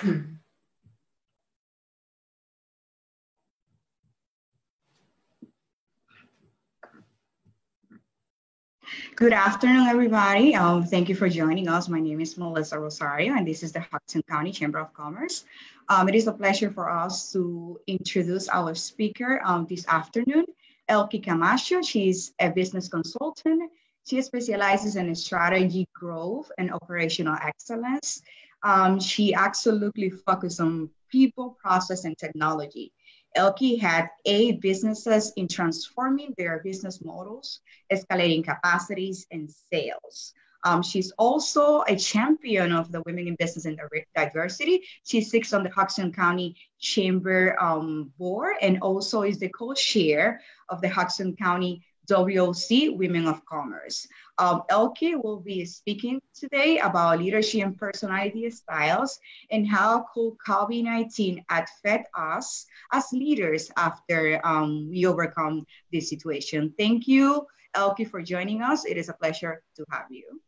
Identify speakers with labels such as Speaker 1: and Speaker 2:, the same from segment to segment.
Speaker 1: Good afternoon, everybody. Thank you for joining us. My name is Melissa Rosario, and this is the Hudson County Chamber of Commerce. It is a pleasure for us to introduce our speaker this afternoon, Elke Camacho. She's a business consultant. She specializes in strategy, growth, and operational excellence. She absolutely focuses on people, process, and technology. Elke had 8 businesses in transforming their business models, escalating capacities, and sales. She's also a champion of the Women in Business and Diversity. She sits on the Hudson County Chamber board and also is the co-chair of the Hudson County WOC Women of Commerce. Elke will be speaking today about leadership and personality styles and how could COVID-19 affect us as leaders after we overcome this situation. Thank you, Elke, for joining us. It is a pleasure to have you.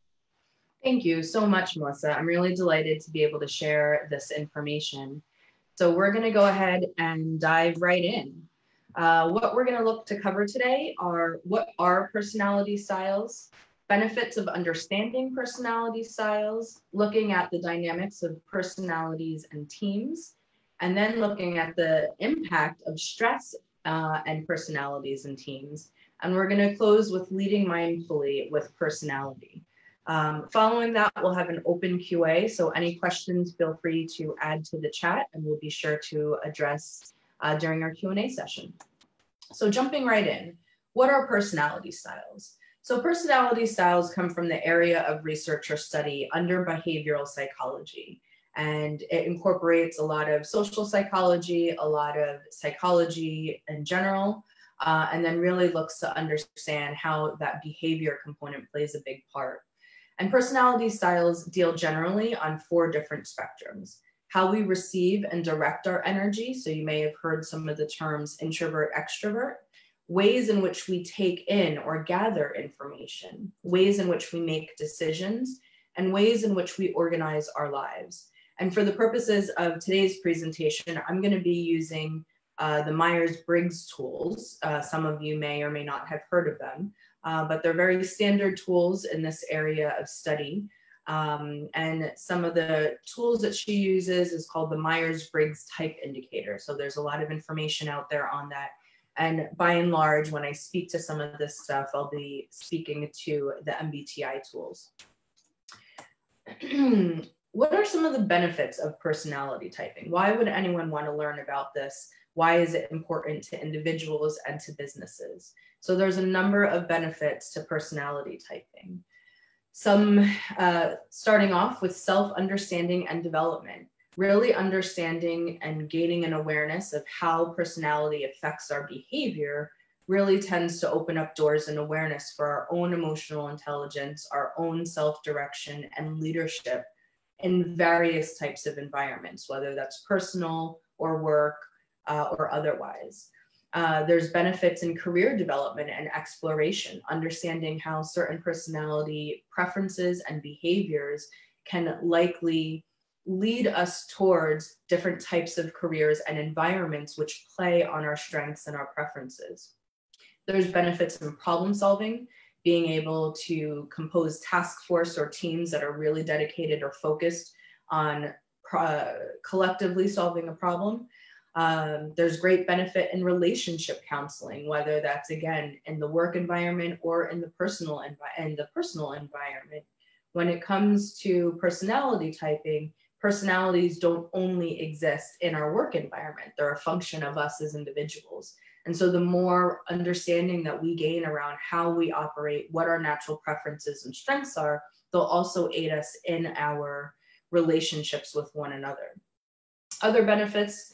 Speaker 2: Thank you so much, Melissa. I'm really delighted to be able to share this information. So we're going to go ahead and dive right in. What we're going to look to cover today are what are personality styles, benefits of understanding personality styles, looking at the dynamics of personalities and teams, and then looking at the impact of stress and personalities and teams. And we're going to close with leading mindfully with personality. Following that, we'll have an open QA. So any questions, feel free to add to the chat and we'll be sure to address during our Q&A session. So jumping right in, what are personality styles? So personality styles come from the area of research or study under behavioral psychology. And it incorporates a lot of social psychology, a lot of psychology in general, and then really looks to understand how that behavior component plays a big part. And personality styles deal generally on 4 different spectrums. How we receive and direct our energy. So you may have heard some of the terms introvert, extrovert. Ways in which we take in or gather information. Ways in which we make decisions. And ways in which we organize our lives. And for the purposes of today's presentation, I'm going to be using the Myers-Briggs tools. Some of you may or may not have heard of them, but they're very standard tools in this area of study. And some of the tools that she uses is called the Myers-Briggs type indicator. So there's a lot of information out there on that. And by and large, when I speak to some of this stuff, I'll be speaking to the MBTI tools. What are some of the benefits of personality typing? Why would anyone want to learn about this? Why is it important to individuals and to businesses? So there's a number of benefits to personality typing. Some starting off with self-understanding and development, really understanding and gaining an awareness of how personality affects our behavior really tends to open up doors and awareness for our own emotional intelligence, our own self-direction and leadership in various types of environments, whether that's personal or work or otherwise. There's benefits in career development and exploration, understanding how certain personality preferences and behaviors can likely lead us towards different types of careers and environments which play on our strengths and our preferences. There's benefits in problem solving, being able to compose task force or teams that are really dedicated or focused on collectively solving a problem. There's great benefit in relationship counseling, whether that's again in the work environment or in the personal environment. When it comes to personality typing, personalities don't only exist in our work environment. They're a function of us as individuals. And so the more understanding that we gain around how we operate, what our natural preferences and strengths are, they'll also aid us in our relationships with one another. Other benefits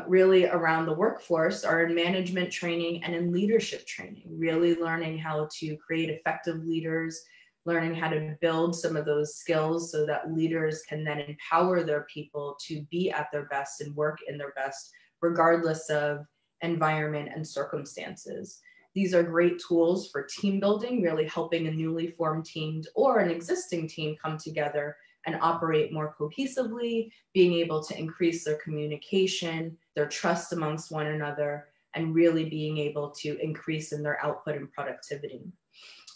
Speaker 2: really around the workforce are in management training and in leadership training, really learning how to create effective leaders, learning how to build some of those skills so that leaders can then empower their people to be at their best and work in their best, regardless of environment and circumstances. These are great tools for team building, really helping a newly formed team or an existing team come together and operate more cohesively, being able to increase their communication, their trust amongst one another, and really being able to increase in their output and productivity.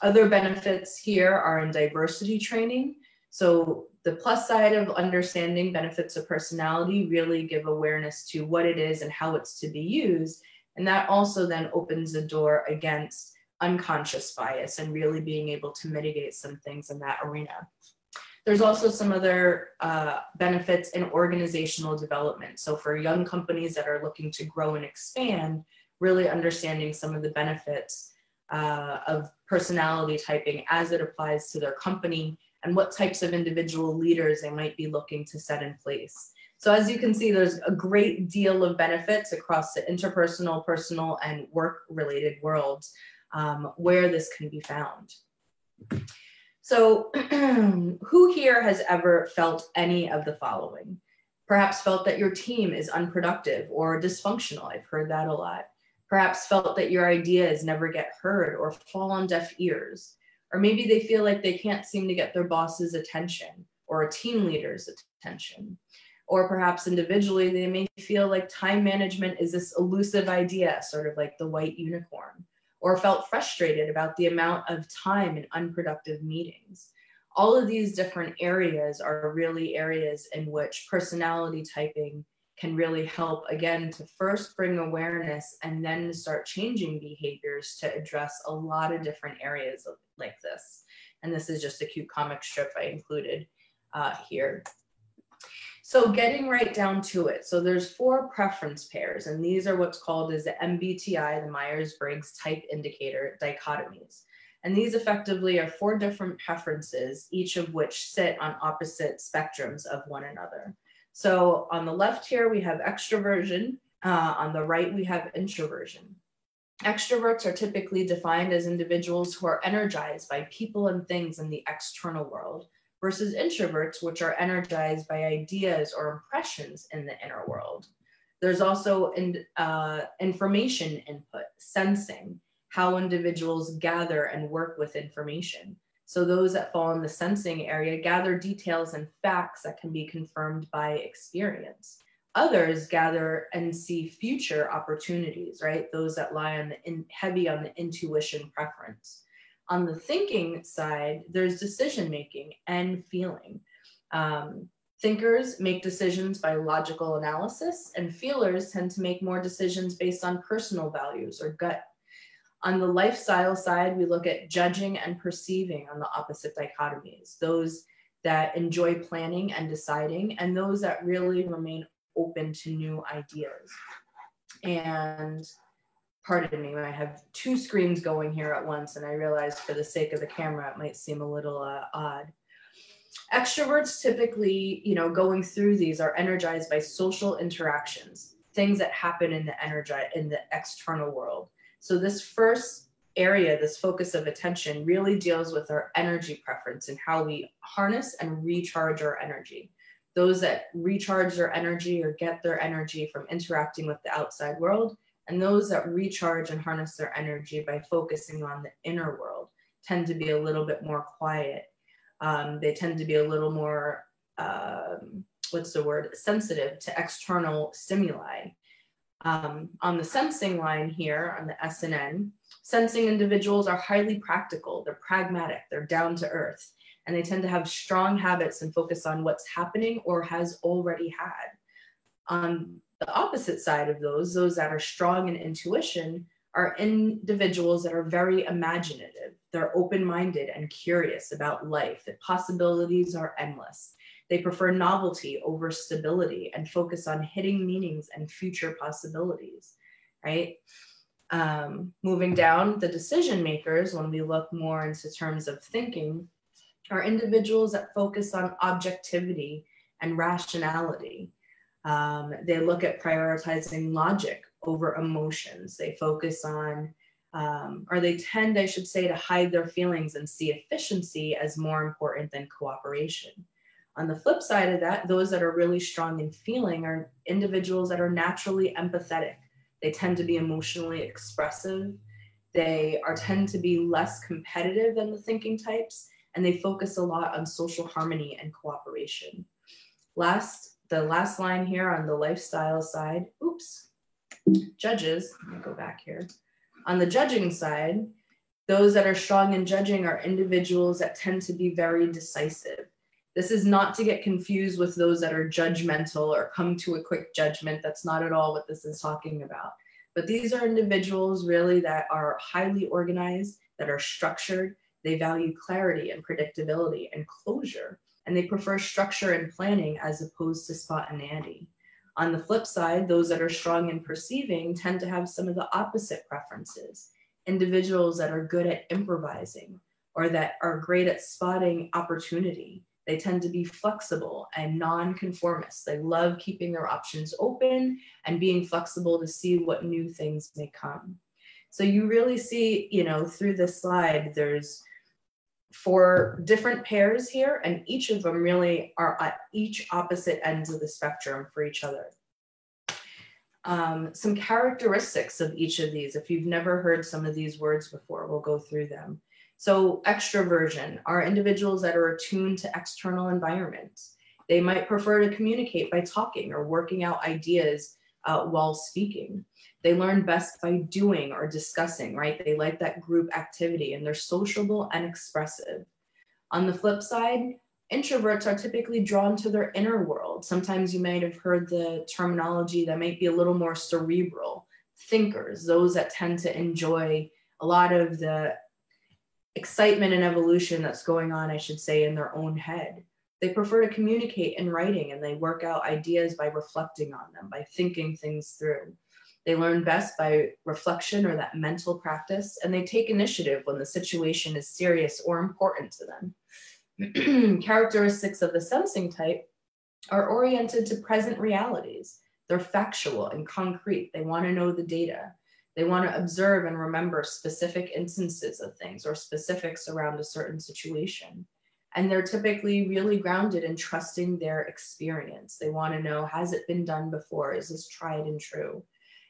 Speaker 2: Other benefits here are in diversity training. So the plus side of understanding benefits of personality really give awareness to what it is and how it's to be used. And that also then opens the door against unconscious bias and really being able to mitigate some things in that arena. There's also some other benefits in organizational development. So for young companies that are looking to grow and expand, really understanding some of the benefits of personality typing as it applies to their company and what types of individual leaders they might be looking to set in place. So as you can see, there's a great deal of benefits across the interpersonal, personal, and work-related worlds where this can be found. So who here has ever felt any of the following? Perhaps felt that your team is unproductive or dysfunctional. I've heard that a lot. Perhaps felt that your ideas never get heard or fall on deaf ears. Or maybe they feel like they can't seem to get their boss's attention or a team leader's attention. Or perhaps individually, they may feel like time management is this elusive idea, sort of like the white unicorn, or felt frustrated about the amount of time in unproductive meetings. All of these different areas are really areas in which personality typing can really help, again, to first bring awareness and then start changing behaviors to address a lot of different areas like this. And this is just a cute comic strip I included here. So getting right down to it. So there's 4 preference pairs, and these are what's called as the MBTI, the Myers-Briggs Type Indicator dichotomies. And these effectively are 4 different preferences, each of which sit on opposite spectrums of one another. So on the left here, we have extroversion. On the right, we have introversion. Extroverts are typically defined as individuals who are energized by people and things in the external world, versus introverts, which are energized by ideas or impressions in the inner world. There's also information input, sensing, how individuals gather and work with information. So those that fall in the sensing area gather details and facts that can be confirmed by experience. Others gather and see future opportunities, right? Those that lie on heavy on the intuition preference. On the thinking side, there's decision-making and feeling. Thinkers make decisions by logical analysis, and feelers tend to make more decisions based on personal values or gut. On the lifestyle side, we look at judging and perceiving on the opposite dichotomies, those that enjoy planning and deciding, and those that really remain open to new ideas. And pardon me, I have 2 screens going here at once, and I realized for the sake of the camera, it might seem a little odd. Extroverts typically, going through these are energized by social interactions, things that happen in the external world. So this first area, this focus of attention, really deals with our energy preference and how we harness and recharge our energy. Those that recharge their energy or get their energy from interacting with the outside world, and those that recharge and harness their energy by focusing on the inner world tend to be a little bit more quiet. They tend to be a little more, sensitive to external stimuli. On the sensing line here, on the SNN, sensing individuals are highly practical, they're pragmatic, they're down to earth, and they tend to have strong habits and focus on what's happening or has already had. On the opposite side of those that are strong in intuition are individuals that are very imaginative. They're open-minded and curious about life. The possibilities are endless. They prefer novelty over stability and focus on hidden meanings and future possibilities, right? Moving down, the decision makers, when we look more into terms of thinking, are individuals that focus on objectivity and rationality. They look at prioritizing logic over emotions. They focus on, or they tend, I should say, to hide their feelings and see efficiency as more important than cooperation. On the flip side of that, those that are really strong in feeling are individuals that are naturally empathetic. They tend to be emotionally expressive. They tend to be less competitive than the thinking types, and they focus a lot on social harmony and cooperation. The last line here on the lifestyle side, judges, let me go back here. On the judging side, those that are strong in judging are individuals that tend to be very decisive. This is not to get confused with those that are judgmental or come to a quick judgment. That's not at all what this is talking about. But these are individuals really that are highly organized, that are structured. They value clarity and predictability and closure, and they prefer structure and planning as opposed to spontaneity. On the flip side, those that are strong in perceiving tend to have some of the opposite preferences. Individuals that are good at improvising or that are great at spotting opportunity. They tend to be flexible and non-conformist. They love keeping their options open and being flexible to see what new things may come. So you really see, through this slide, there's 4 different pairs here, and each of them really are at each opposite ends of the spectrum for each other. Some characteristics of each of these, if you've never heard some of these words before, we'll go through them. So extroversion are individuals that are attuned to external environments. They might prefer to communicate by talking or working out ideas while speaking. They learn best by doing or discussing, right? They like that group activity and they're sociable and expressive. On the flip side, introverts are typically drawn to their inner world. Sometimes you might have heard the terminology that might be a little more cerebral. Thinkers, those that tend to enjoy a lot of the excitement and evolution that's going on, I should say, in their own head. They prefer to communicate in writing, and they work out ideas by reflecting on them, by thinking things through. They learn best by reflection or that mental practice, and they take initiative when the situation is serious or important to them. Characteristics of the sensing type are oriented to present realities. They're factual and concrete. They want to know the data. They want to observe and remember specific instances of things or specifics around a certain situation. And they're typically really grounded in trusting their experience. They want to know, has it been done before? Is this tried and true?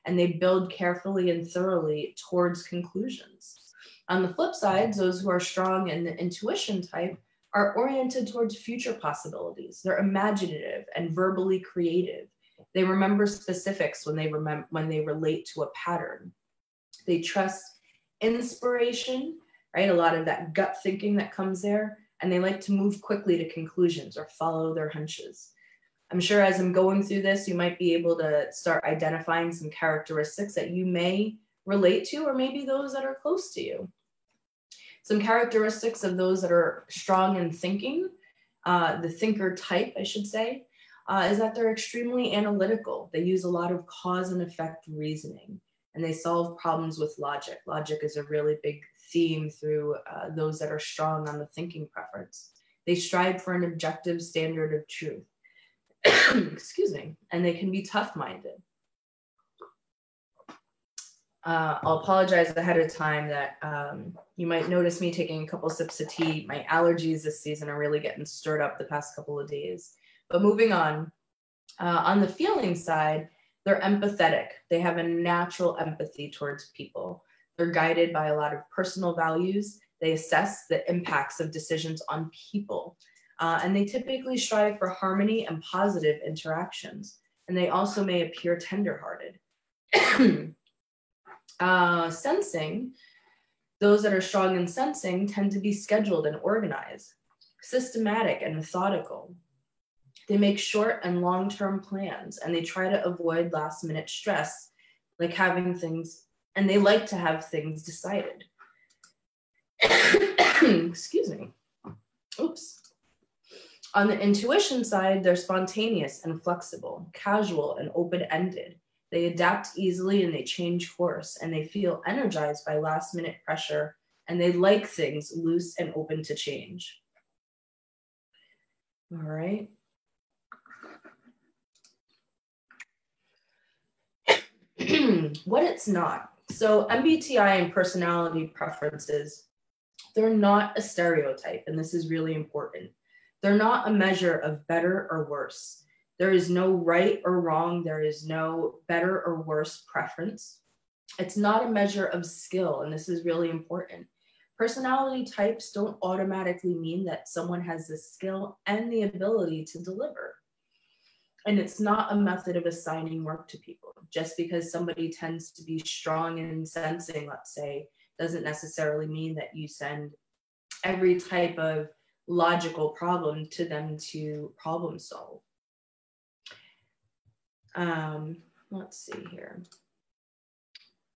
Speaker 2: And they build carefully and thoroughly towards conclusions. On the flip side, those who are strong in the intuition type are oriented towards future possibilities. They're imaginative and verbally creative. They remember specifics when they relate to a pattern. They trust inspiration, right? A lot of that gut thinking that comes there, and they like to move quickly to conclusions or follow their hunches. I'm sure as I'm going through this, you might be able to start identifying some characteristics that you may relate to, or maybe those that are close to you. Some characteristics of those that are strong in thinking, the thinker type, I should say, is that they're extremely analytical. They use a lot of cause and effect reasoning, and they solve problems with logic. Logic is a really big theme through those that are strong on the thinking preference. They strive for an objective standard of truth. Excuse me, and they can be tough-minded. I'll apologize ahead of time that you might notice me taking a couple sips of tea. My allergies this season are really getting stirred up the past couple of days. But moving on the feeling side, they're empathetic. They have a natural empathy towards people. They're guided by a lot of personal values. They assess the impacts of decisions on people. And they typically strive for harmony and positive interactions. And they also may appear tenderhearted. Sensing, those that are strong in sensing tend to be scheduled and organized, systematic and methodical. They make short and long-term plans, and they try to avoid last-minute stress, like having things, and they like to have things decided. Excuse me. Oops. On the intuition side, they're spontaneous and flexible, casual and open-ended. They adapt easily and they change course, and they feel energized by last-minute pressure, and they like things loose and open to change. All right. What it's not. So MBTI and personality preferences, they're not a stereotype, and this is really important. They're not a measure of better or worse. There is no right or wrong. There is no better or worse preference. It's not a measure of skill, and this is really important. personality types don't automatically mean that someone has the skill and the ability to deliver. And it's not a method of assigning work to people. Just because somebody tends to be strong in sensing, let's say, doesn't necessarily mean that you send every type of logical problem to them to problem solve. Let's see here.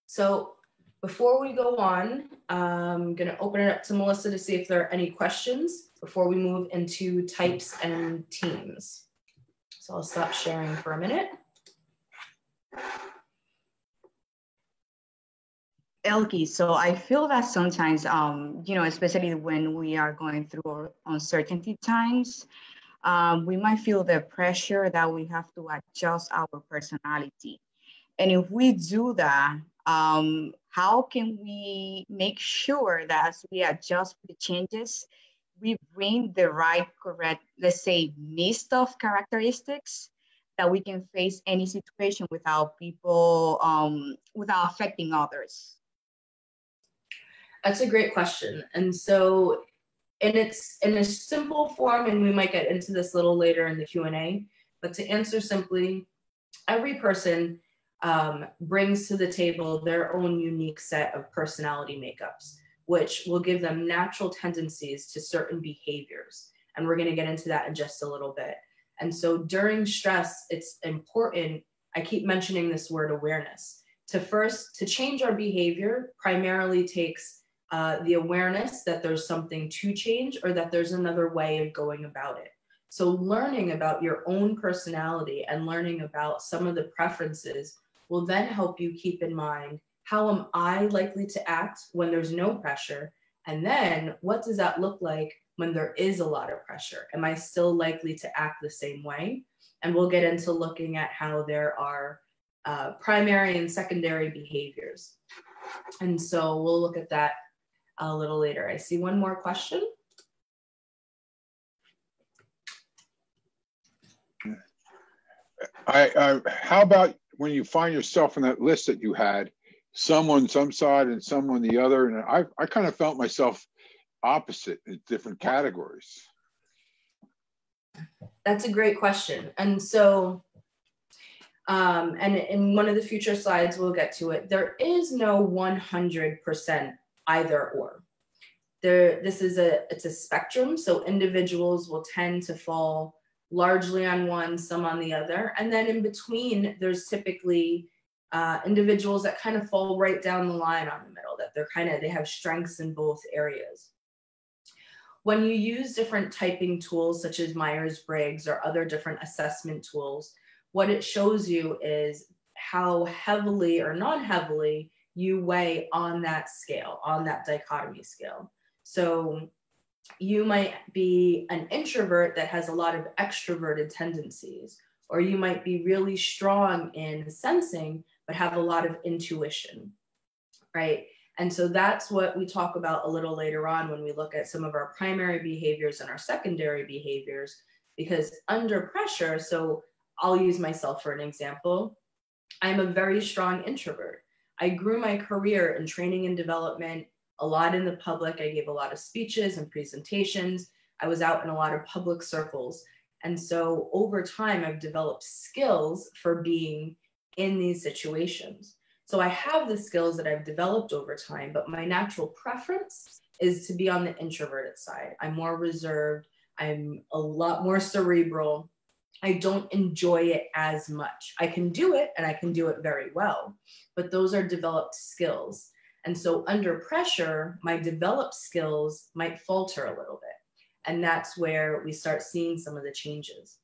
Speaker 2: So before we go on, I'm going to open it up to Melissa to see if there are any questions before we move into types and teams. So I'll stop sharing for a minute.
Speaker 1: Elke, so I feel that sometimes, especially when we are going through uncertainty times, we might feel the pressure that we have to adjust our personality. And if we do that, how can we make sure that as we adjust for the changes, we bring the right, correct, let's say, list of characteristics that we can face any situation without people, without affecting others?
Speaker 2: That's a great question. And so in a simple form, and we might get into this a little later in the Q&A, but to answer simply, every person brings to the table their own unique set of personality makeups, which will give them natural tendencies to certain behaviors. And we're going to get into that in just a little bit. And so during stress, it's important, I keep mentioning this word awareness, to change our behavior primarily takes the awareness that there's something to change or that there's another way of going about it. So learning about your own personality and learning about some of the preferences will then help you keep in mind, how am I likely to act when there's no pressure? And then what does that look like when there is a lot of pressure? Am I still likely to act the same way? And we'll get into looking at how there are primary and secondary behaviors. And so we'll look at that a little later. I see one more question.
Speaker 3: How about when you find yourself in that list that you had, someone some side and someone the other? And I kind of felt myself opposite in different categories.
Speaker 2: That's a great question. And so, and in one of the future slides, we'll get to it. There is no 100% either or. It's a spectrum. So individuals will tend to fall largely on one, some on the other. And then in between, there's typically individuals that kind of fall right down the line on the middle, that they have strengths in both areas. When you use different typing tools such as Myers-Briggs or other different assessment tools, what it shows you is how heavily or non-heavily you weigh on that scale, on that dichotomy scale. So you might be an introvert that has a lot of extroverted tendencies, or you might be really strong in sensing, but have a lot of intuition, right? And so that's what we talk about a little later on when we look at some of our primary behaviors and our secondary behaviors, because under pressure, so I'll use myself for an example. I'm a very strong introvert. I grew my career in training and development, a lot in the public. I gave a lot of speeches and presentations. I was out in a lot of public circles. And so over time, I've developed skills for being in these situations. So I have the skills that I've developed over time, but my natural preference is to be on the introverted side. I'm more reserved. I'm a lot more cerebral. I don't enjoy it as much. I can do it and I can do it very well, but those are developed skills. And so under pressure, my developed skills might falter a little bit. And that's where we start seeing some of the changes.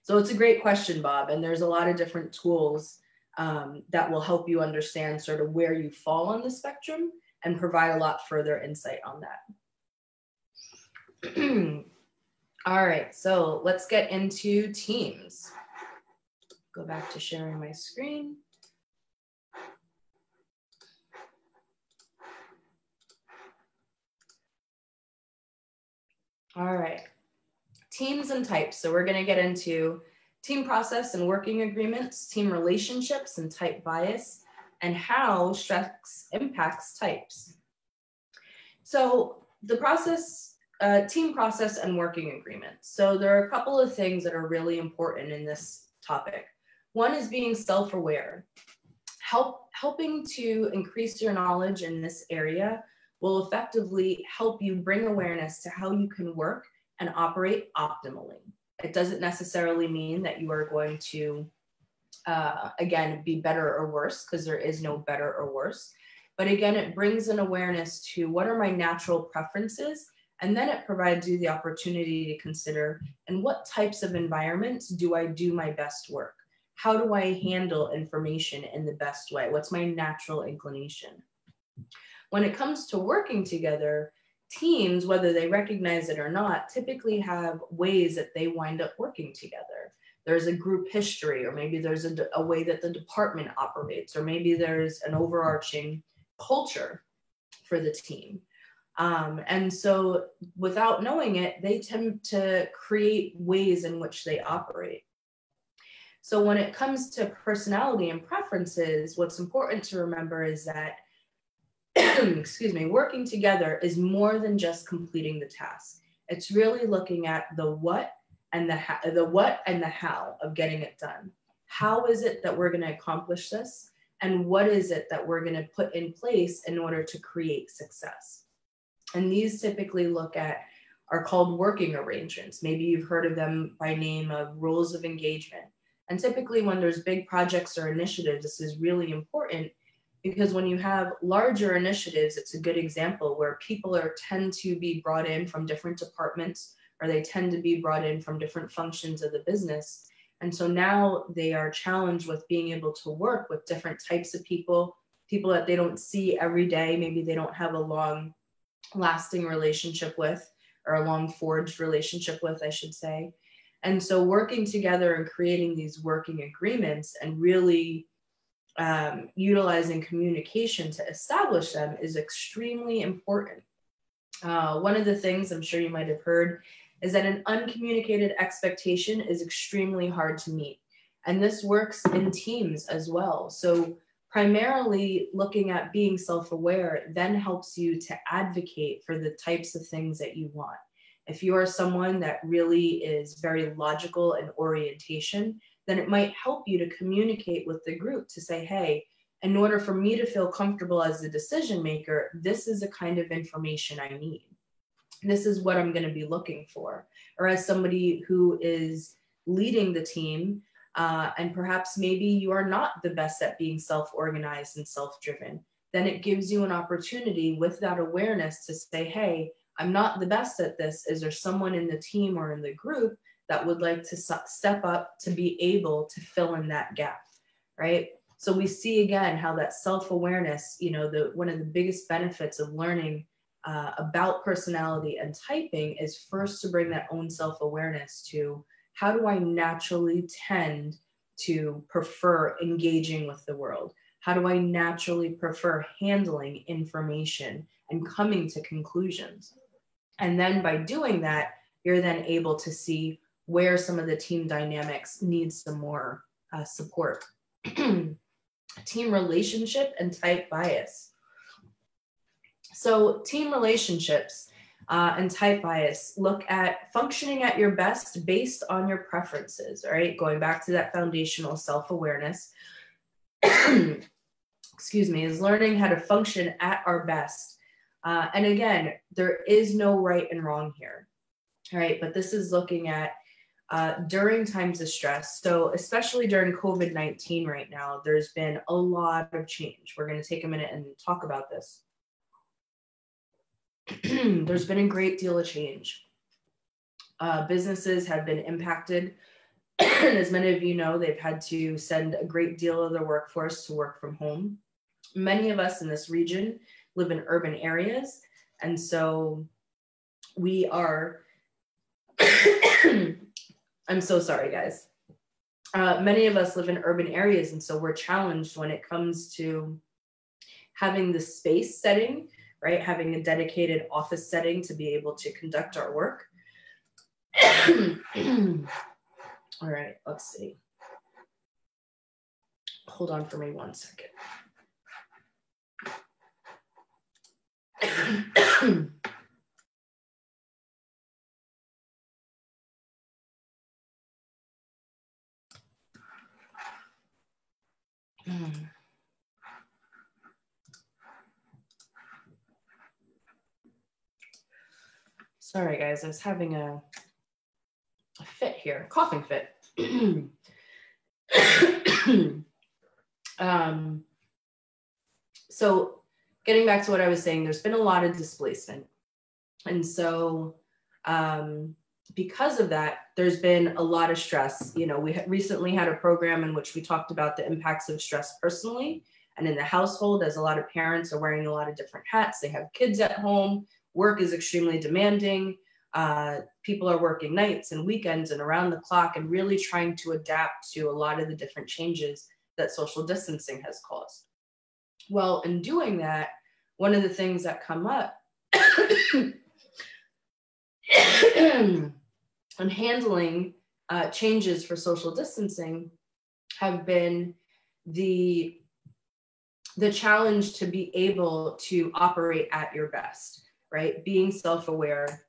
Speaker 2: So it's a great question, Bob. And there's a lot of different tools that will help you understand sort of where you fall on the spectrum and provide a lot further insight on that. All right, so let's get into teams. Go back to sharing my screen. All right, teams and types. So we're gonna get into team process and working agreements, team relationships and type bias, and how stress impacts types. So the process, team process and working agreements. So there are a couple of things that are really important in this topic. One is being self-aware. Helping to increase your knowledge in this area will effectively help you bring awareness to how you can work and operate optimally. It doesn't necessarily mean that you are going to, again, be better or worse, because there is no better or worse. But again, it brings an awareness to what are my natural preferences, and then it provides you the opportunity to consider in what types of environments do I do my best work? How do I handle information in the best way? What's my natural inclination? When it comes to working together, teams, whether they recognize it or not, typically have ways that they wind up working together. There's a group history, or maybe there's a way that the department operates, or maybe there's an overarching culture for the team. And so without knowing it, they tend to create ways in which they operate. So when it comes to personality and preferences, what's important to remember is that, excuse me, working together is more than just completing the task. It's really looking at the what and the how of getting it done. How is it that we're going to accomplish this? And what is it that we're going to put in place in order to create success? And these typically are called working arrangements. Maybe you've heard of them by name of rules of engagement. And typically when there's big projects or initiatives, this is really important, because when you have larger initiatives, it's a good example where people tend to be brought in from different departments, or they tend to be brought in from different functions of the business. And so now they are challenged with being able to work with different types of people that they don't see every day. Maybe they don't have a long lasting relationship with, or a long forged relationship with, I should say. And so working together and creating these working agreements and really utilizing communication to establish them is extremely important. One of the things I'm sure you might have heard is that an uncommunicated expectation is extremely hard to meet. And this works in teams as well. So primarily looking at being self-aware then helps you to advocate for the types of things that you want. If you are someone that really is very logical in orientation, then it might help you to communicate with the group to say, hey, in order for me to feel comfortable as a decision maker, this is the kind of information I need. This is what I'm going to be looking for. Or as somebody who is leading the team, and perhaps maybe you are not the best at being self-organized and self-driven, then it gives you an opportunity with that awareness to say, hey, I'm not the best at this. Is there someone in the team or in the group that would like to step up to be able to fill in that gap, right? So we see again how that self-awareness, one of the biggest benefits of learning about personality and typing is first to bring that own self-awareness to how do I naturally tend to prefer engaging with the world? How do I naturally prefer handling information and coming to conclusions? And then by doing that, you're then able to see where some of the team dynamics need some more support. Team relationship and type bias. So team relationships and type bias look at functioning at your best based on your preferences, all right? Going back to that foundational self-awareness, excuse me, is learning how to function at our best. And again, there is no right and wrong here, all right? But this is looking at during times of stress. So especially during COVID-19 right now, there's been a lot of change. We're going to take a minute and talk about this. There's been a great deal of change. Businesses have been impacted. And as many of you know, they've had to send a great deal of their workforce to work from home. Many of us in this region live in urban areas. And so we are, I'm so sorry, guys. Many of us live in urban areas. And so we're challenged when it comes to having the space setting, right? Having a dedicated office setting to be able to conduct our work. All right, let's see. Hold on for me 1 second. Sorry, guys, I was having a fit here, coughing fit. So getting back to what I was saying, there's been a lot of displacement. And so because of that, there's been a lot of stress. You know, we recently had a program in which we talked about the impacts of stress personally and in the household, as a lot of parents are wearing a lot of different hats. They have kids at home. Work is extremely demanding. People are working nights and weekends and around the clock and really trying to adapt to a lot of the different changes that social distancing has caused. Well, in doing that, one of the things that come up and handling changes for social distancing have been the challenge to be able to operate at your best, right? Being self-aware.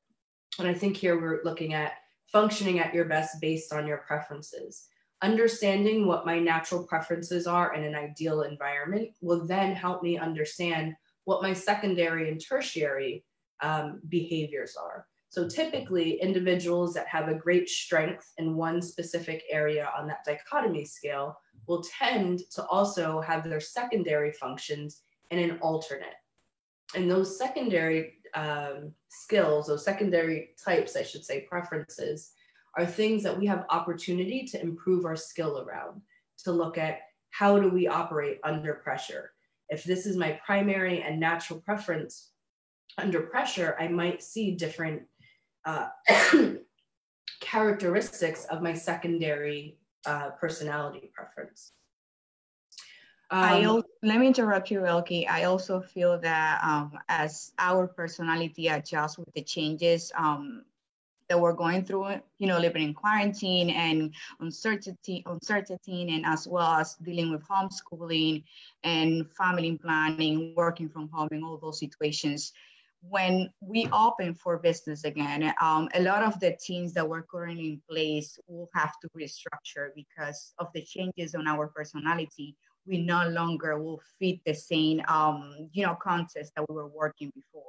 Speaker 2: And I think here we're looking at functioning at your best based on your preferences. Understanding what my natural preferences are in an ideal environment will then help me understand what my secondary and tertiary behaviors are. So typically individuals that have a great strength in one specific area on that dichotomy scale will tend to also have their secondary functions in an alternate. And those secondary skills, those secondary types, I should say, preferences, are things that we have opportunity to improve our skill around, to look at how do we operate under pressure. If this is my primary and natural preference under pressure, I might see different characteristics of my secondary personality preference.
Speaker 1: Let me interrupt you, Elke. I also feel that as our personality adjusts with the changes that we're going through, you know, living in quarantine and uncertainty, and as well as dealing with homeschooling and family planning, working from home, and all those situations. When we open for business again, a lot of the teams that were currently in place will have to restructure because of the changes on our personality. We no longer will fit the same, context that we were working before.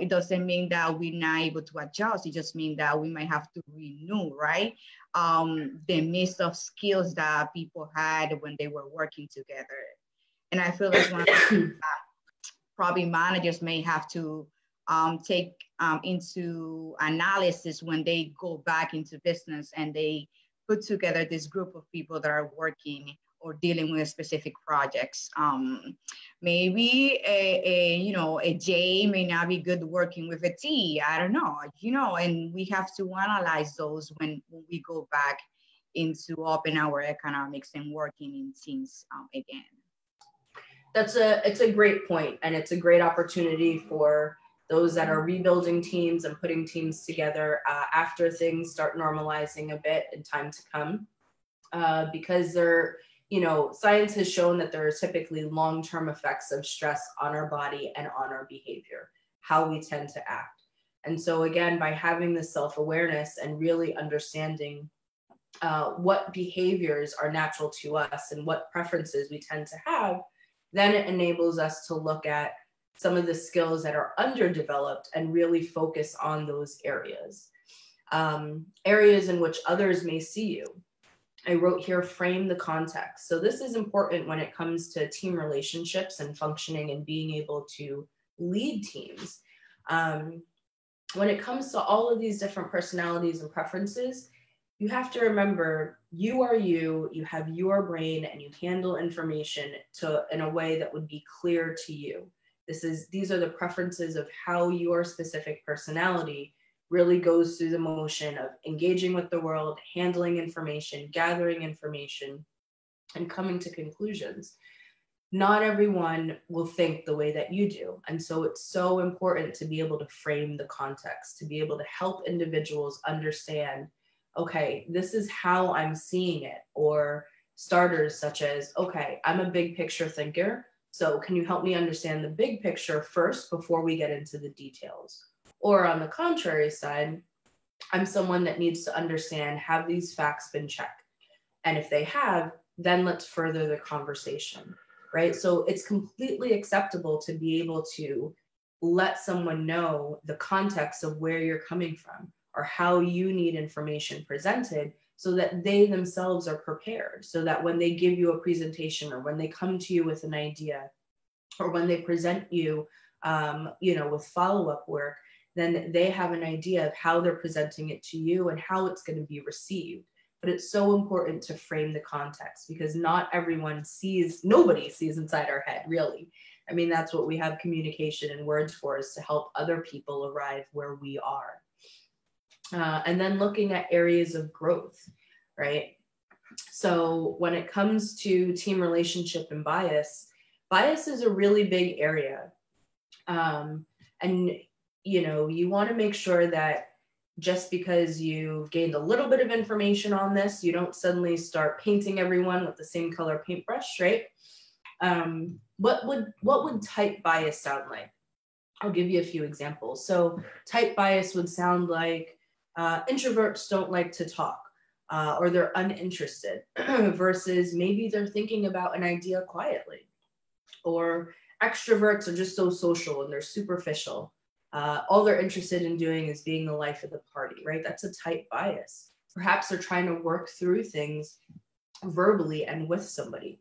Speaker 1: It doesn't mean that we're not able to adjust. It just means that we might have to renew, right? The mix of skills that people had when they were working together. And I feel that's one of the things that probably managers may have to take into analysis when they go back into business and they put together this group of people that are working or dealing with specific projects. Maybe a J may not be good working with a T, I don't know, and we have to analyze those when we go back into open our economics and working in teams again.
Speaker 2: It's a great point, and it's a great opportunity for those that are rebuilding teams and putting teams together after things start normalizing a bit in time to come, because science has shown that there are typically long-term effects of stress on our body and on our behavior, how we tend to act. And so again, by having this self-awareness and really understanding what behaviors are natural to us and what preferences we tend to have, then it enables us to look at some of the skills that are underdeveloped and really focus on those areas. Areas in which others may see you. I wrote here, frame the context. So this is important when it comes to team relationships and functioning and being able to lead teams. When it comes to all of these different personalities and preferences, you have to remember you are you have your brain, and you handle information in a way that would be clear to you. These are the preferences of how your specific personality really goes through the motion of engaging with the world, handling information, gathering information, and coming to conclusions. Not everyone will think the way that you do. And so it's so important to be able to frame the context, to be able to help individuals understand, okay, this is how I'm seeing it, or starters such as, okay, I'm a big picture thinker. So can you help me understand the big picture first before we get into the details? Or on the contrary side, I'm someone that needs to understand, have these facts been checked? And if they have, then let's further the conversation, right? So it's completely acceptable to be able to let someone know the context of where you're coming from or how you need information presented so that they themselves are prepared, so that when they give you a presentation or when they come to you with an idea or when they present you, with follow-up work, then they have an idea of how they're presenting it to you and how it's going to be received. But it's so important to frame the context because not everyone sees, nobody sees inside our head, really. I mean, that's what we have communication and words for, is to help other people arrive where we are. And then looking at areas of growth, right? So when it comes to team relationship and bias is a really big area. And, you want to make sure that just because you've gained a little bit of information on this, you don't suddenly start painting everyone with the same color paintbrush, right? What would type bias sound like? I'll give you a few examples. So type bias would sound like introverts don't like to talk or they're uninterested versus maybe they're thinking about an idea quietly, or extroverts are just so social and they're superficial. All they're interested in doing is being the life of the party, right? That's a type bias. Perhaps they're trying to work through things verbally and with somebody.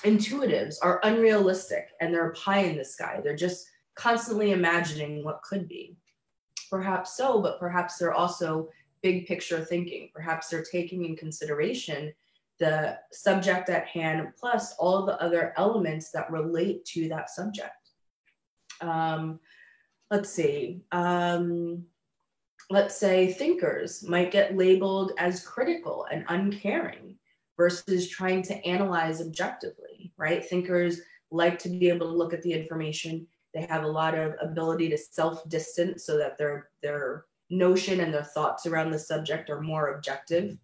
Speaker 2: Intuitives are unrealistic and they're a pie in the sky. They're just constantly imagining what could be. Perhaps so, but perhaps they're also big picture thinking. Perhaps they're taking in consideration the subject at hand plus all the other elements that relate to that subject. Let's see. Let's say thinkers might get labeled as critical and uncaring versus trying to analyze objectively, right? Thinkers like to be able to look at the information. They have a lot of ability to self-distance so that their notion and their thoughts around the subject are more objective.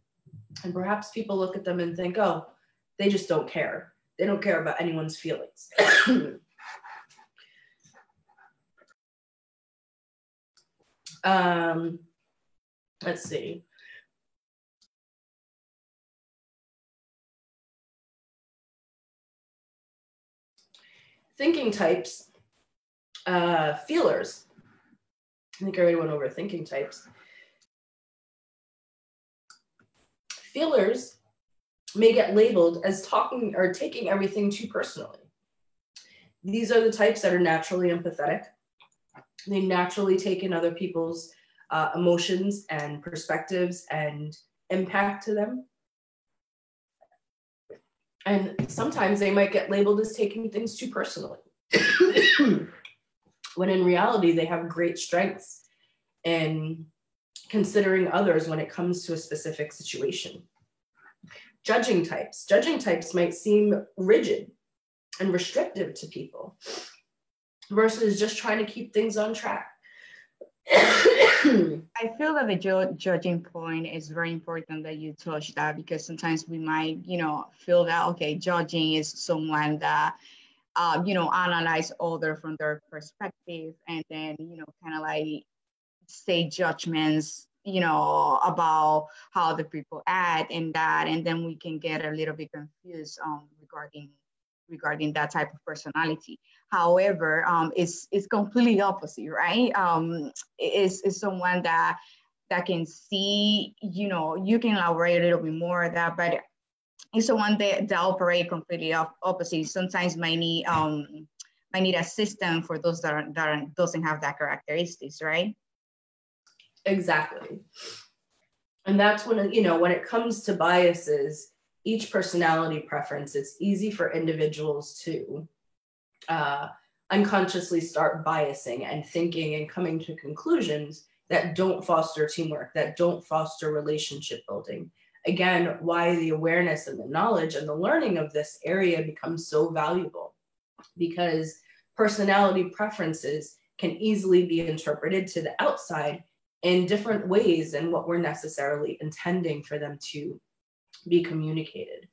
Speaker 2: And perhaps people look at them and think, oh, they just don't care. They don't care about anyone's feelings. Let's see. Thinking types, feelers. I think I already went over thinking types. Feelers may get labeled as talking or taking everything too personally. These are the types that are naturally empathetic. They naturally take in other people's emotions and perspectives and impact to them. And sometimes they might get labeled as taking things too personally. When in reality, they have great strengths in considering others when it comes to a specific situation. Judging types. Judging types might seem rigid and restrictive to people versus just trying to keep things on track.
Speaker 1: I feel that the judging point is very important that you touch that, because sometimes we might, feel that, okay, judging is someone that, analyze other from their perspective and then, kind of like say judgments, about how the people act and that, and then we can get a little bit confused regarding that type of personality. However, it's completely opposite, right? Is someone that can see, you can elaborate a little bit more of that, but it's someone that operate completely opposite. Sometimes might need a system for those that doesn't have that characteristics, right?
Speaker 2: Exactly. And that's when, when it comes to biases, each personality preference, it's easy for individuals to unconsciously start biasing and thinking and coming to conclusions that don't foster teamwork, that don't foster relationship building. Again, why the awareness and the knowledge and the learning of this area becomes so valuable, because personality preferences can easily be interpreted to the outside in different ways than what we're necessarily intending for them to be communicated.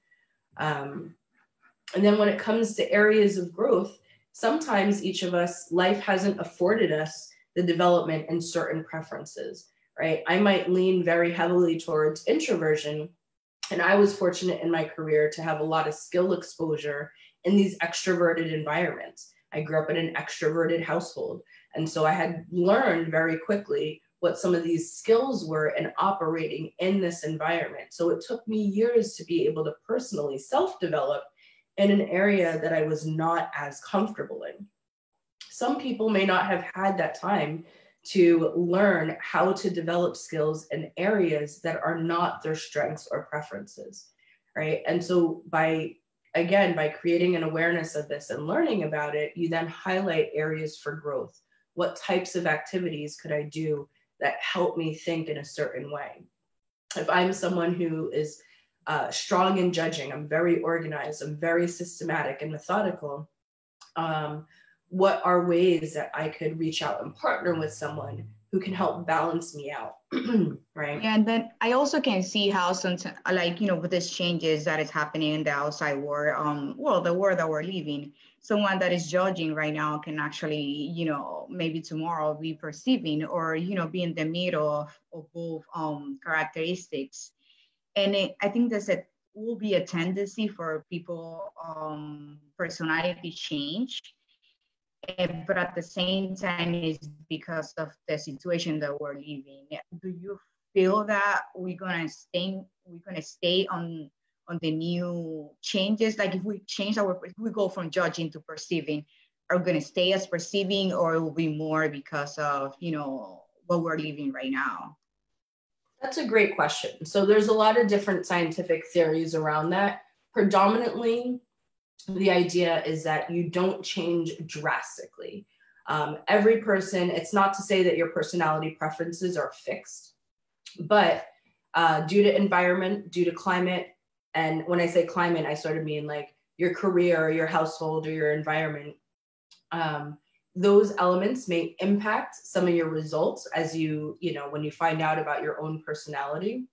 Speaker 2: And then when it comes to areas of growth, sometimes each of us, life hasn't afforded us the development in certain preferences, right? I might lean very heavily towards introversion, and I was fortunate in my career to have a lot of skill exposure in these extroverted environments. I grew up in an extroverted household, and so I had learned very quickly what some of these skills were in operating in this environment. So it took me years to be able to personally self-develop in an area that I was not as comfortable in. Some people may not have had that time to learn how to develop skills in areas that are not their strengths or preferences, right? And so by creating an awareness of this and learning about it, you then highlight areas for growth. What types of activities could I do that help me think in a certain way? If I'm someone who is strong in judging, I'm very organized, I'm very systematic and methodical, what are ways that I could reach out and partner with someone who can help balance me out, right?
Speaker 1: Yeah, and then I also can see how sometimes, like, with these changes that is happening in the outside world, the world that we're living, someone that is judging right now can actually, maybe tomorrow be perceiving or, be in the middle of both characteristics. And I think that will be a tendency for people, personality change. But at the same time, it's because of the situation that we're living. Do you feel that we're gonna stay on the new changes? Like if we change if we go from judging to perceiving, are we gonna stay as perceiving, or it will be more because of what we're living right now?
Speaker 2: That's a great question. So there's a lot of different scientific theories around that. Predominantly, the idea is that you don't change drastically. Every person, it's not to say that your personality preferences are fixed, but due to environment, due to climate, and when I say climate, I sort of mean like your career, or your household, or your environment, those elements may impact some of your results as when you find out about your own personality.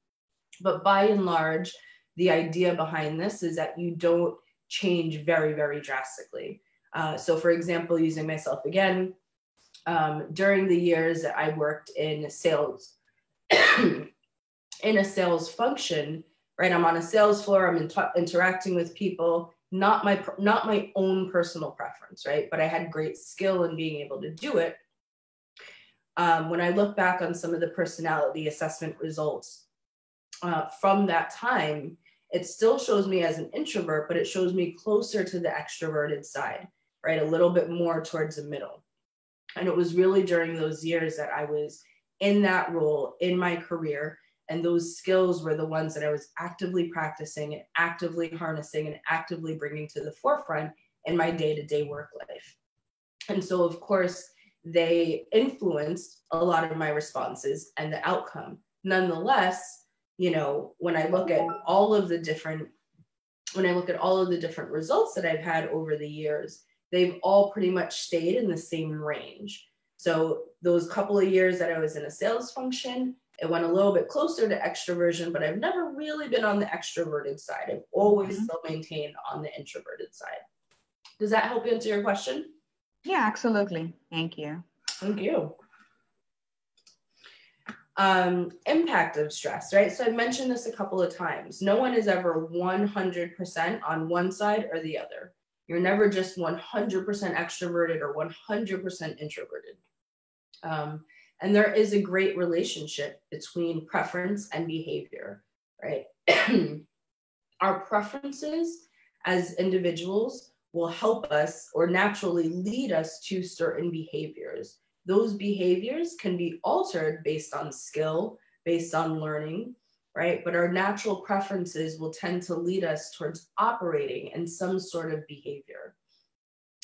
Speaker 2: But by and large, the idea behind this is that you don't change very, very drastically. So for example, using myself again, during the years that I worked in sales, in a sales function, right? I'm on a sales floor, I'm interacting with people, not my own personal preference, right? But I had great skill in being able to do it. When I look back on some of the personality assessment results from that time, it still shows me as an introvert, but it shows me closer to the extroverted side, right? A little bit more towards the middle. And it was really during those years that I was in that role in my career, and those skills were the ones that I was actively practicing and actively harnessing and actively bringing to the forefront in my day-to-day work life. And so, of course, they influenced a lot of my responses and the outcome. Nonetheless, when I look at all of the different results that I've had over the years, they've all pretty much stayed in the same range. So those couple of years that I was in a sales function, it went a little bit closer to extroversion, but I've never really been on the extroverted side. I've always still maintained on the introverted side. Does that help answer your question?
Speaker 1: Yeah, absolutely. Thank you.
Speaker 2: Thank you. Impact of stress, right? So I've mentioned this a couple of times. No one is ever 100% on one side or the other. You're never just 100% extroverted or 100% introverted. And there is a great relationship between preference and behavior, right? Our preferences as individuals will help us or naturally lead us to certain behaviors. Those behaviors can be altered based on skill, based on learning, right? But our natural preferences will tend to lead us towards operating in some sort of behavior.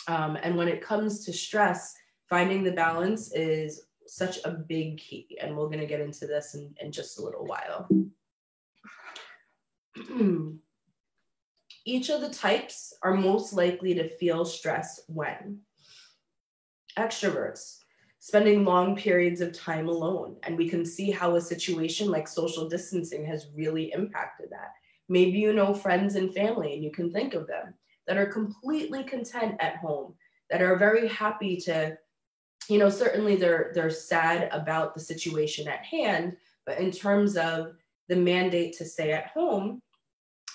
Speaker 2: And when it comes to stress, finding the balance is such a big key. And we're going to get into this in just a little while. Each of the types are most likely to feel stress when? Extroverts, spending long periods of time alone. And we can see how a situation like social distancing has really impacted that. Maybe you know friends and family and you can think of them. that are completely content at home, that are very happy to, you know, certainly they're sad about the situation at hand, but in terms of the mandate to stay at home,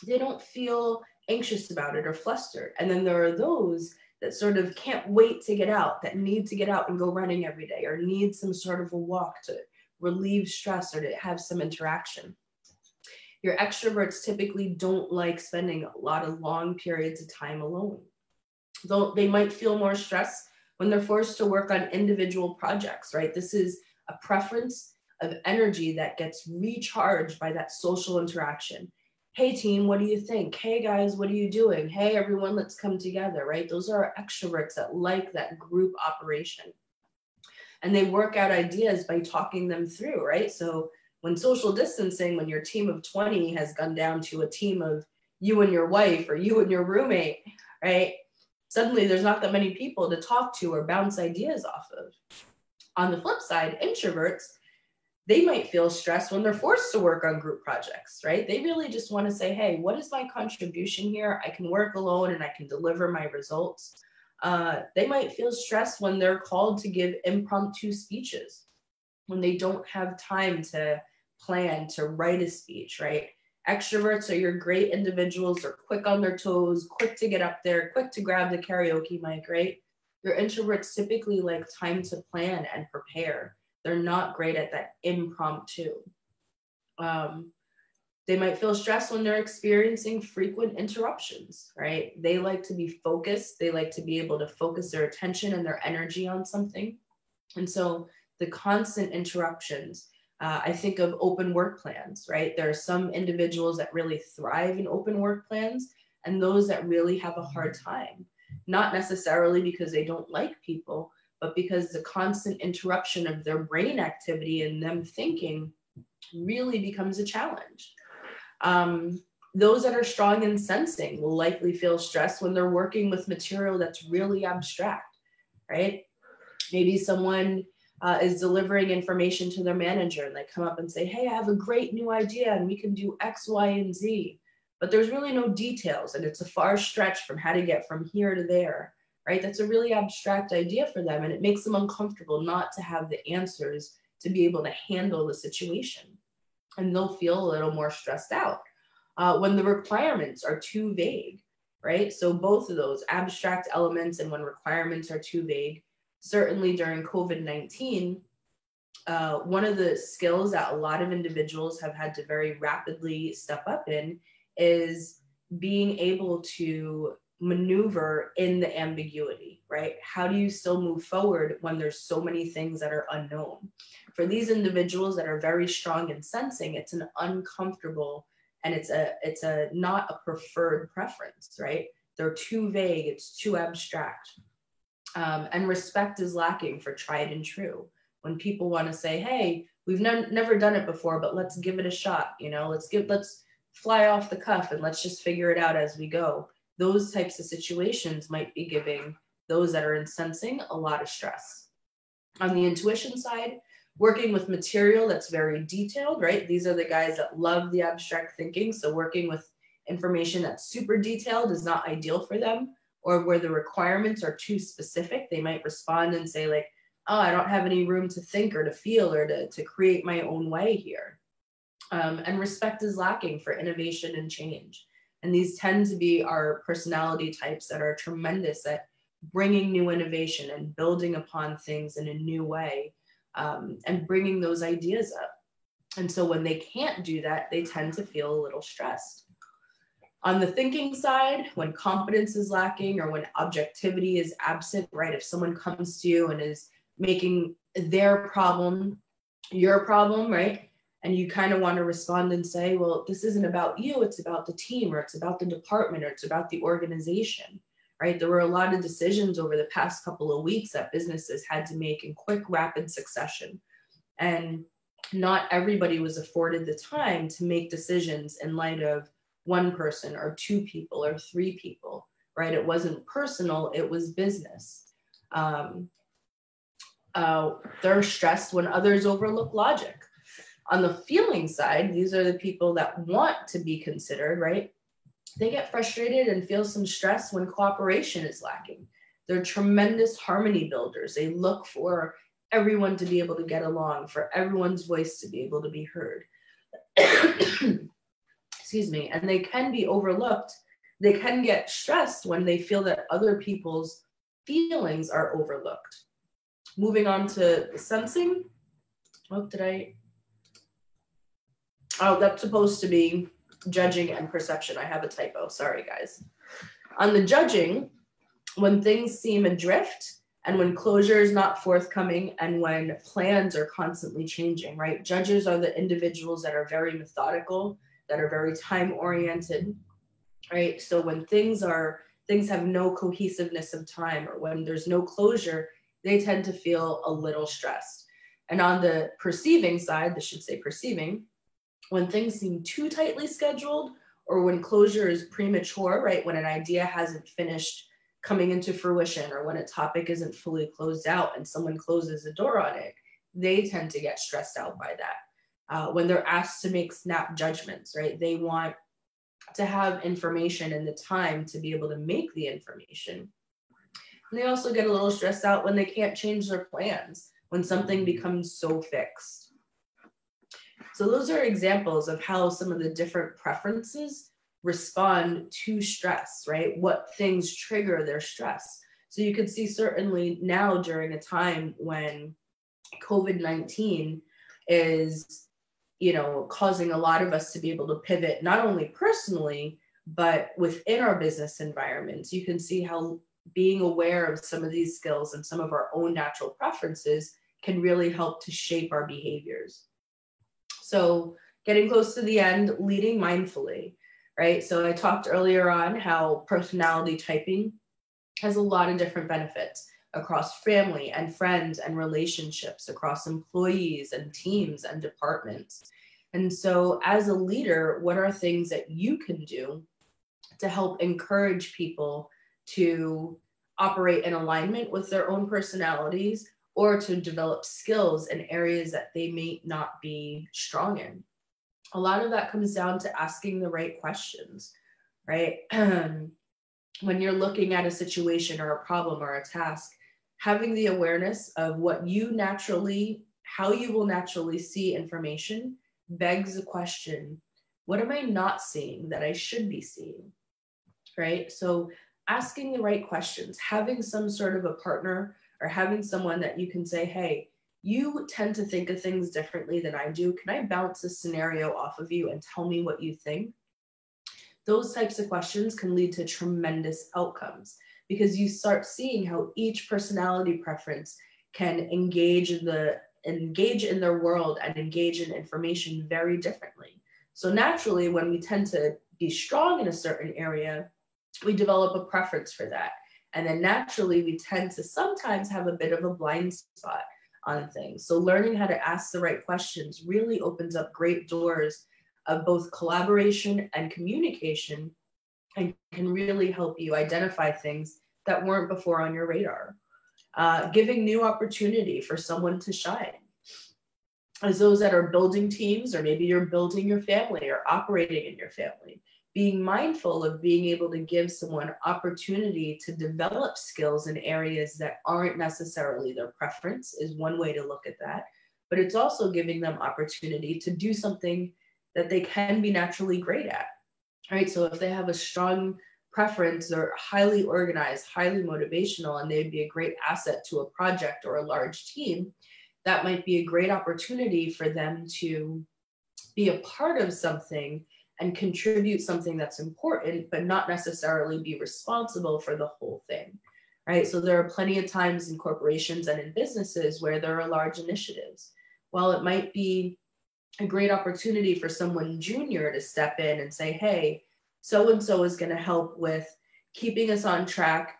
Speaker 2: they don't feel anxious about it or flustered. And then there are those that sort of can't wait to get out, that need to get out and go running every day, or need some sort of a walk to relieve stress or to have some interaction. Your extroverts typically don't like spending a lot of long periods of time alone. Though they might feel more stress when they're forced to work on individual projects, right? This is a preference of energy that gets recharged by that social interaction. Hey team, what do you think? Hey guys, what are you doing? Hey everyone, let's come together, right? Those are extroverts that like that group operation. And they work out ideas by talking them through, right? So when social distancing, when your team of 20 has gone down to a team of you and your wife or you and your roommate, right? Suddenly there's not that many people to talk to or bounce ideas off of. On the flip side, introverts, they might feel stressed when they're forced to work on group projects, right? They really just want to say, hey, what is my contribution here? I can work alone and I can deliver my results. They might feel stressed when they're called to give impromptu speeches, when they don't have time to plan, to write a speech, right? Extroverts are your great individuals. They're quick on their toes, quick to get up there, quick to grab the karaoke mic, right? Your introverts typically like time to plan and prepare. They're not great at that impromptu. They might feel stressed when they're experiencing frequent interruptions, right? They like to be focused. They like to be able to focus their attention and their energy on something. And so the constant interruptions, I think of open work plans, right? There are some individuals that really thrive in open work plans and those that really have a hard time, not necessarily because they don't like people, but because the constant interruption of their brain activity and them thinking really becomes a challenge. Those that are strong in sensing will likely feel stressed when they're working with material that's really abstract, right? Maybe someone is delivering information to their manager and they come up and say, hey, I have a great new idea and we can do X, Y, and Z, but there's really no details and it's a far stretch from how to get from here to there, right? That's a really abstract idea for them and it makes them uncomfortable not to have the answers to be able to handle the situation. And they'll feel a little more stressed out when the requirements are too vague, right? So both of those abstract elements and when requirements are too vague, certainly during COVID-19, one of the skills that a lot of individuals have had to very rapidly step up in is being able to maneuver in the ambiguity, right? How do you still move forward when there's so many things that are unknown? For these individuals that are very strong in sensing, it's an uncomfortable and it's a not a preferred preference, right? They're too vague, it's too abstract. And respect is lacking for tried and true. When people want to say, hey, we've never done it before, but let's give it a shot, you know, let's fly off the cuff and let's just figure it out as we go. Those types of situations might be giving those that are in sensing a lot of stress. On the intuition side, working with material that's very detailed, right? These are the guys that love the abstract thinking. So working with information that's super detailed is not ideal for them, or where the requirements are too specific. They might respond and say like, oh, I don't have any room to think or to feel or to create my own way here. And respect is lacking for innovation and change. And these tend to be our personality types that are tremendous at bringing new innovation and building upon things in a new way, and bringing those ideas up. And so when they can't do that, they tend to feel a little stressed. On the thinking side, when competence is lacking or when objectivity is absent, right? If someone comes to you and is making their problem your problem, right? And you kind of want to respond and say, well, this isn't about you, it's about the team, or it's about the department, or it's about the organization, right? There were a lot of decisions over the past couple of weeks that businesses had to make in quick, rapid succession. And not everybody was afforded the time to make decisions in light of one person or two people or three people, right? It wasn't personal, it was business. They're stressed when others overlook logic. On the feeling side, these are the people that want to be considered, right? They get frustrated and feel some stress when cooperation is lacking. They're tremendous harmony builders. They look for everyone to be able to get along, for everyone's voice to be able to be heard. Excuse me. And they can be overlooked. They can get stressed when they feel that other people's feelings are overlooked. Moving on to sensing. Oh, that's supposed to be judging and perception. I have a typo. Sorry, guys. On the judging, when things seem adrift and when closure is not forthcoming and when plans are constantly changing, right? Judges are the individuals that are very methodical, that are very time-oriented, right? So when things have no cohesiveness of time, or when there's no closure, they tend to feel a little stressed. And on the perceiving side, this should say perceiving, when things seem too tightly scheduled, or when closure is premature, right? When an idea hasn't finished coming into fruition, or when a topic isn't fully closed out and someone closes the door on it, they tend to get stressed out by that. When they're asked to make snap judgments, right? They want to have information and the time to be able to make the information. And they also get a little stressed out when they can't change their plans, when something becomes so fixed. So those are examples of how some of the different preferences respond to stress, right? What things trigger their stress. So you can see certainly now during a time when COVID-19 is, causing a lot of us to be able to pivot, not only personally, but within our business environments. You can see how being aware of some of these skills and some of our own natural preferences can really help to shape our behaviors. So getting close to the end, leading mindfully, right? So I talked earlier on how personality typing has a lot of different benefits across family and friends and relationships, across employees and teams and departments. And so as a leader, what are things that you can do to help encourage people to operate in alignment with their own personalities, or to develop skills in areas that they may not be strong in? A lot of that comes down to asking the right questions, right? When you're looking at a situation or a problem or a task, having the awareness of how you will naturally see information begs the question, what am I not seeing that I should be seeing, right? So asking the right questions, having some sort of a partner or having someone that you can say, hey, you tend to think of things differently than I do. Can I bounce a scenario off of you and tell me what you think? Those types of questions can lead to tremendous outcomes, because you start seeing how each personality preference can engage in their world and engage in information very differently. So naturally, when we tend to be strong in a certain area, we develop a preference for that. And then naturally, we tend to sometimes have a bit of a blind spot on things. So learning how to ask the right questions really opens up great doors of both collaboration and communication, and can really help you identify things that weren't before on your radar. Giving new opportunity for someone to shine. As those that are building teams, or maybe you're building your family or operating in your family, being mindful of being able to give someone opportunity to develop skills in areas that aren't necessarily their preference is one way to look at that. But it's also giving them opportunity to do something that they can be naturally great at, right? So if they have a strong preference, they're highly organized, highly motivational, and they'd be a great asset to a project or a large team, that might be a great opportunity for them to be a part of something and contribute something that's important, but not necessarily be responsible for the whole thing, right? So there are plenty of times in corporations and in businesses where there are large initiatives. While it might be a great opportunity for someone junior to step in and say, hey, so-and-so is going to help with keeping us on track,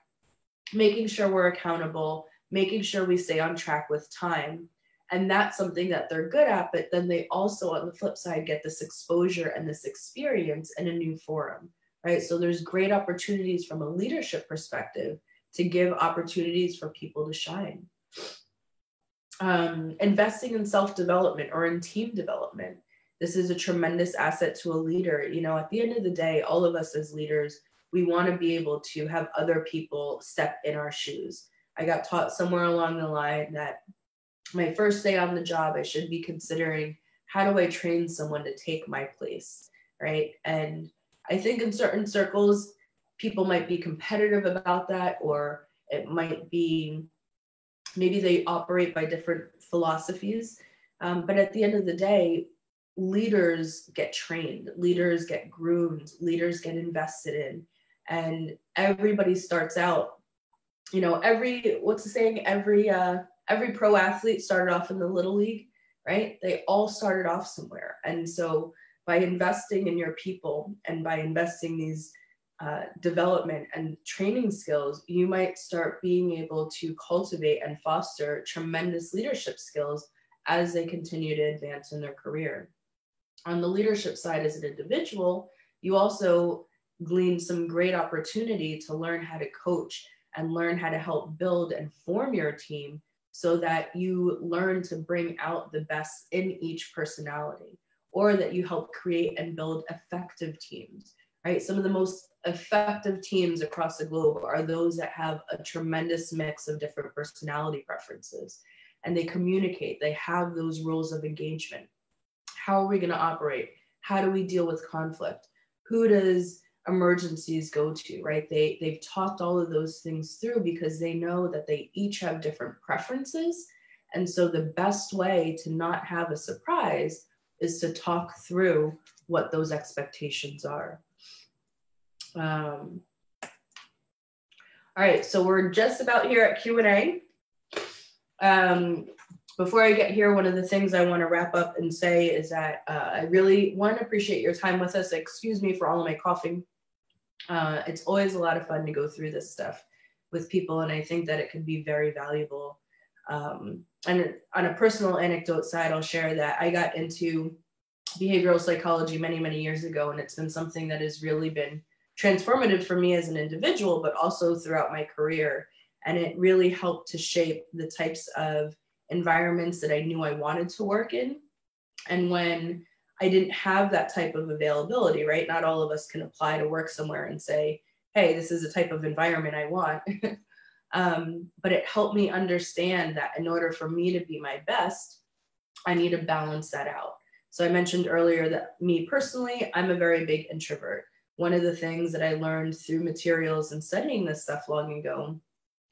Speaker 2: making sure we're accountable, making sure we stay on track with time. And that's something that they're good at, but then they also, on the flip side, get this exposure and this experience in a new forum, right? So there's great opportunities from a leadership perspective to give opportunities for people to shine. Investing in self-development or in team development. This is a tremendous asset to a leader. You know, at the end of the day, all of us as leaders, we want to be able to have other people step in our shoes. I got taught somewhere along the line that my first day on the job, I should be considering, how do I train someone to take my place, right? And I think in certain circles, people might be competitive about that, or it might be, maybe they operate by different philosophies. But at the end of the day, leaders get trained, leaders get groomed, leaders get invested in, and everybody starts out, you know, what's the saying? Every pro athlete started off in the little league, right? They all started off somewhere. And so by investing in your people and by investing these development and training skills, you might start being able to cultivate and foster tremendous leadership skills as they continue to advance in their career. On the leadership side as an individual, you also glean some great opportunity to learn how to coach and learn how to help build and form your team, so that you learn to bring out the best in each personality, or that you help create and build effective teams, right? Some of the most effective teams across the globe are those that have a tremendous mix of different personality preferences, and they communicate, they have those rules of engagement. How are we going to operate? How do we deal with conflict? Who does emergencies go to, right? They've talked all of those things through because they know that they each have different preferences. And so the best way to not have a surprise is to talk through what those expectations are. All right, so we're just about here at Q&A. Before I get here, one of the things I want to wrap up and say is that I really want to appreciate your time with us. Excuse me for all of my coughing. It's always a lot of fun to go through this stuff with people, and I think that it can be very valuable. And on a personal anecdote side, I'll share that I got into behavioral psychology many, many years ago, and it's been something that has really been transformative for me as an individual, but also throughout my career. And it really helped to shape the types of environments that I knew I wanted to work in. And when I didn't have that type of availability, right? Not all of us can apply to work somewhere and say, hey, this is the type of environment I want. But it helped me understand that in order for me to be my best, I need to balance that out. So I mentioned earlier that me personally, I'm a very big introvert. One of the things that I learned through materials and studying this stuff long ago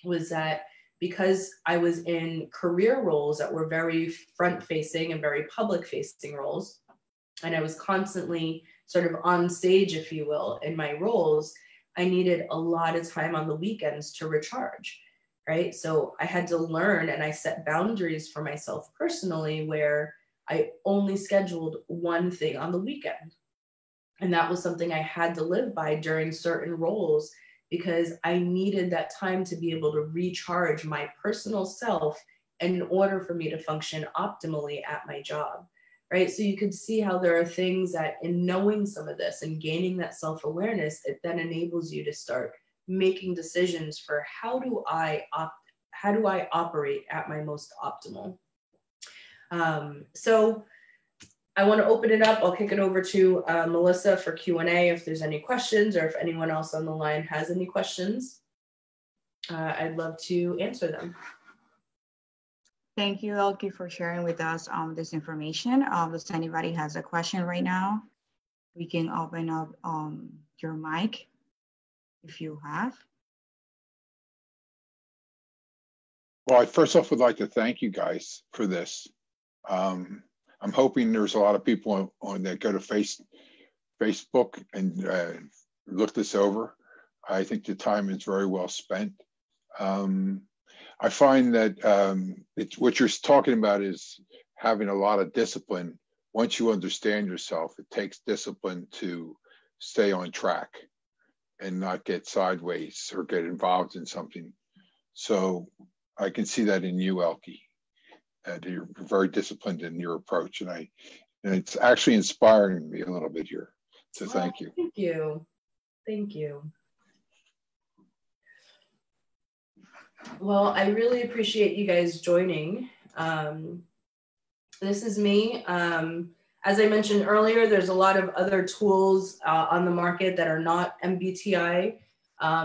Speaker 2: was that because I was in career roles that were very front-facing and very public-facing roles, and I was constantly sort of on stage, if you will, in my roles, I needed a lot of time on the weekends to recharge, right? So I had to learn, and I set boundaries for myself personally where I only scheduled one thing on the weekend. And that was something I had to live by during certain roles, because I needed that time to be able to recharge my personal self in order for me to function optimally at my job, right? So you could see how there are things that in knowing some of this and gaining that self-awareness, it then enables you to start making decisions for how do I operate at my most optimal. So I want to open it up. I'll kick it over to Melissa for Q&A if there's any questions, or if anyone else on the line has any questions. I'd love to answer them.
Speaker 1: Thank you, Elke, for sharing with us this information. If anybody has a question right now, we can open up your mic if you have.
Speaker 3: Well, I first off would like to thank you guys for this. I'm hoping there's a lot of people on that go to Facebook and look this over. I think the time is very well spent. I find that what you're talking about is having a lot of discipline. Once you understand yourself, it takes discipline to stay on track and not get sideways or get involved in something. So I can see that in you, Elke. You're very disciplined in your approach, and it's actually inspiring me a little bit here. So thank you.
Speaker 2: Thank you. Thank you. Well, I really appreciate you guys joining. This is me. As I mentioned earlier, there's a lot of other tools on the market that are not MBTI.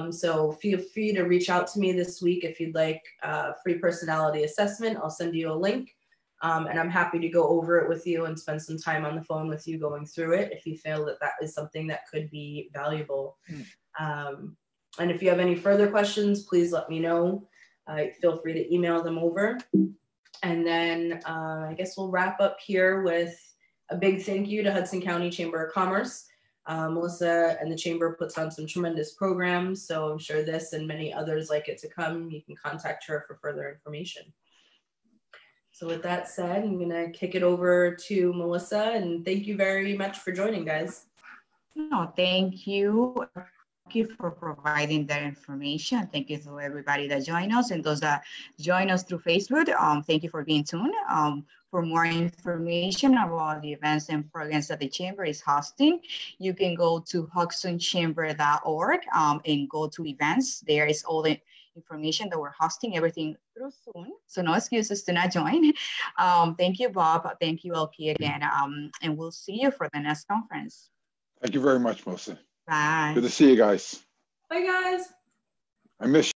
Speaker 2: So feel free to reach out to me this week if you'd like a free personality assessment. I'll send you a link. And I'm happy to go over it with you and spend some time on the phone with you going through it if you feel that that is something that could be valuable. And if you have any further questions, please let me know. Feel free to email them over. And then I guess we'll wrap up here with a big thank you to Hudson County Chamber of Commerce. Melissa and the Chamber puts on some tremendous programs, so I'm sure this and many others like it to come. You can contact her for further information. So with that said, I'm gonna kick it over to Melissa, and thank you very much for joining, guys.
Speaker 1: No, thank you. Thank you for providing that information. Thank you to everybody that joined us and those that join us through Facebook. Thank you for being tuned. For more information about the events and programs that the Chamber is hosting, you can go to huxtonchamber.org and go to events. There is all the information that we're hosting, everything through Zoom. So no excuses to not join. Thank you, Bob. Thank you, LP, again. And we'll see you for the next conference.
Speaker 3: Thank you very much, Melissa.
Speaker 1: Bye.
Speaker 3: Good to see you guys.
Speaker 2: Bye, guys.
Speaker 3: I miss you.